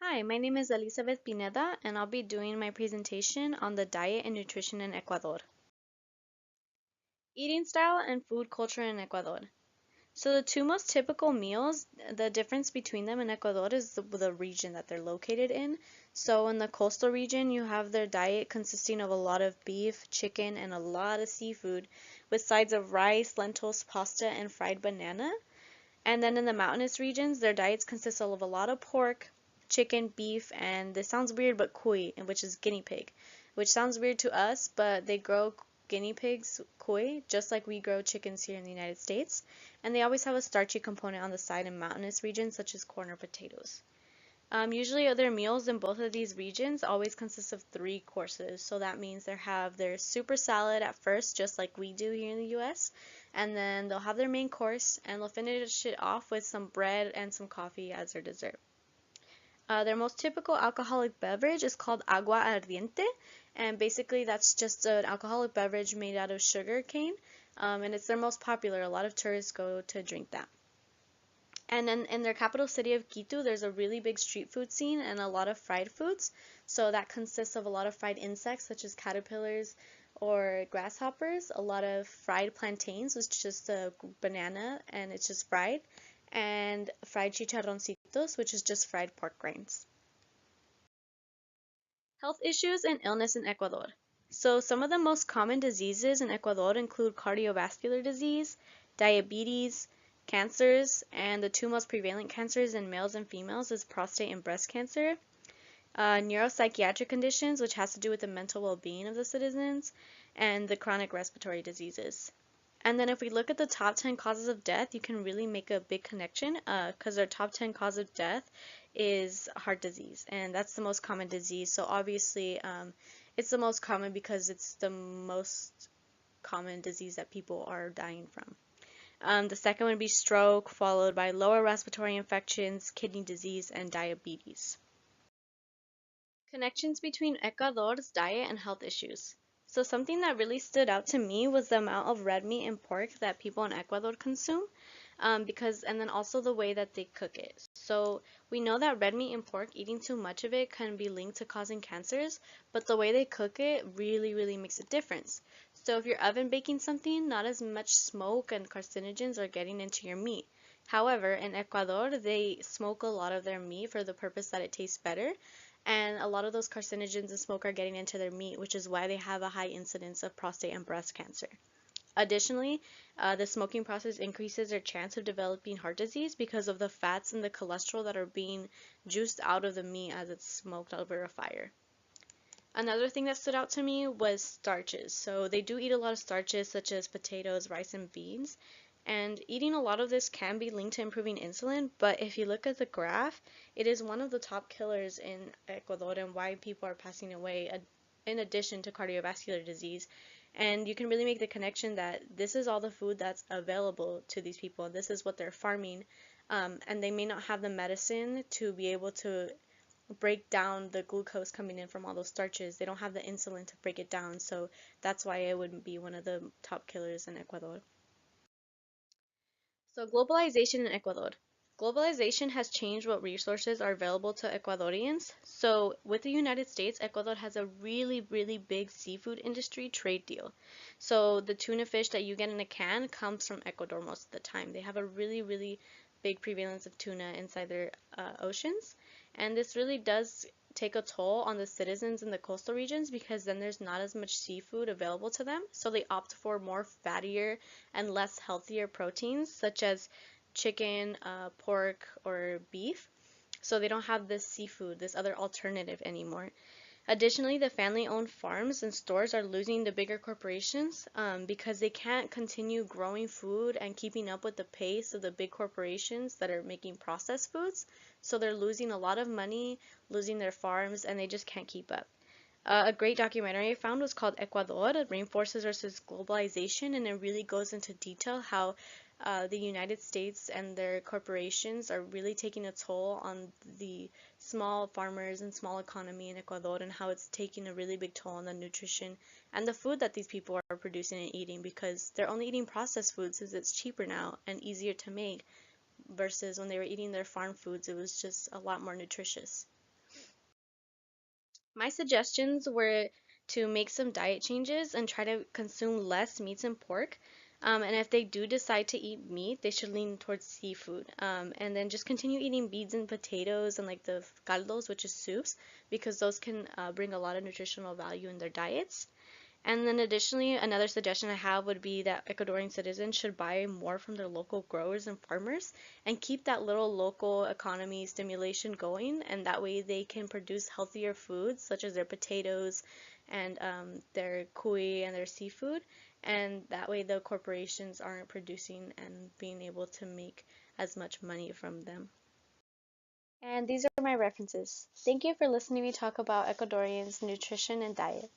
Hi, my name is Elizabeth Pineda, and I'll be doing my presentation on the diet and nutrition in Ecuador. Eating style and food culture in Ecuador. So the two most typical meals, the difference between them in Ecuador is the region that they're located in. So in the coastal region, you have their diet consisting of a lot of beef, chicken, and a lot of seafood, with sides of rice, lentils, pasta, and fried banana. And then in the mountainous regions, their diets consist of a lot of pork, chicken, beef, and this sounds weird, but cuy, which is guinea pig, which sounds weird to us, but they grow guinea pigs, cuy, just like we grow chickens here in the United States. And they always have a starchy component on the side in mountainous regions, such as corn or potatoes. Usually other meals in both of these regions always consist of three courses. So that means they have their super salad at first, just like we do here in the US, and then they'll have their main course and they'll finish it off with some bread and some coffee as their dessert. Their most typical alcoholic beverage is called agua ardiente, and basically that's just an alcoholic beverage made out of sugar cane, and it's their most popular. A lot of tourists go to drink that. And then in their capital city of Quito, there's a really big street food scene and a lot of fried foods. So that consists of a lot of fried insects such as caterpillars or grasshoppers, a lot of fried plantains, which is just a banana and it's just fried, and fried chicharroncitos, which is just fried pork rinds. Health issues and illness in Ecuador. So some of the most common diseases in Ecuador include cardiovascular disease, diabetes, cancers, and the two most prevalent cancers in males and females is prostate and breast cancer, neuropsychiatric conditions, which has to do with the mental well-being of the citizens, and the chronic respiratory diseases. And then if we look at the top 10 causes of death, you can really make a big connection because our top 10 cause of death is heart disease, and that's the most common disease. So obviously, it's the most common because it's the most common disease that people are dying from. The second would be stroke, followed by lower respiratory infections, kidney disease, and diabetes. Connections between Ecuador's diet and health issues. So something that really stood out to me was the amount of red meat and pork that people in Ecuador consume, and then also the way that they cook it. So we know that red meat and pork, eating too much of it can be linked to causing cancers, but the way they cook it really, really makes a difference. So if you're oven baking something, not as much smoke and carcinogens are getting into your meat. However, in Ecuador, they smoke a lot of their meat for the purpose that it tastes better, and a lot of those carcinogens and smoke are getting into their meat, which is why they have a high incidence of prostate and breast cancer. Additionally, the smoking process increases their chance of developing heart disease because of the fats and the cholesterol that are being juiced out of the meat as it's smoked over a fire. Another thing that stood out to me was starches. So they do eat a lot of starches such as potatoes, rice, and beans. And eating a lot of this can be linked to improving insulin, but if you look at the graph, it is one of the top killers in Ecuador and why people are passing away in addition to cardiovascular disease. And you can really make the connection that this is all the food that's available to these people, and this is what they're farming, and they may not have the medicine to be able to break down the glucose coming in from all those starches. They don't have the insulin to break it down, so that's why it would be one of the top killers in Ecuador. So globalization in Ecuador. Globalization has changed what resources are available to Ecuadorians. So with the United States, Ecuador has a really, really big seafood industry trade deal. So the tuna fish that you get in a can comes from Ecuador most of the time. They have a really, really big prevalence of tuna inside their oceans. And this really does take a toll on the citizens in the coastal regions because then there's not as much seafood available to them. So they opt for more fattier and less healthier proteins such as chicken, pork, or beef. So they don't have this seafood, this other alternative anymore. Additionally, the family-owned farms and stores are losing the bigger corporations because they can't continue growing food and keeping up with the pace of the big corporations that are making processed foods. So they're losing a lot of money, losing their farms, and they just can't keep up. A great documentary I found was called Ecuador, Rainforests versus Globalization, and it really goes into detail how the United States and their corporations are really taking a toll on the small farmers and small economy in Ecuador, and how it's taking a really big toll on the nutrition and the food that these people are producing and eating, because they're only eating processed foods since it's cheaper now and easier to make versus when they were eating their farm foods, it was just a lot more nutritious. My suggestions were to make some diet changes and try to consume less meats and pork. And if they do decide to eat meat, they should lean towards seafood. And then just continue eating beans and potatoes and like the caldos, which is soups, because those can bring a lot of nutritional value in their diets. And then additionally, another suggestion I have would be that Ecuadorian citizens should buy more from their local growers and farmers and keep that little local economy stimulation going. And that way they can produce healthier foods such as their potatoes and their cuy and their seafood. And that way the corporations aren't producing and being able to make as much money from them. And these are my references. Thank you for listening to me talk about Ecuadorians' nutrition and diet.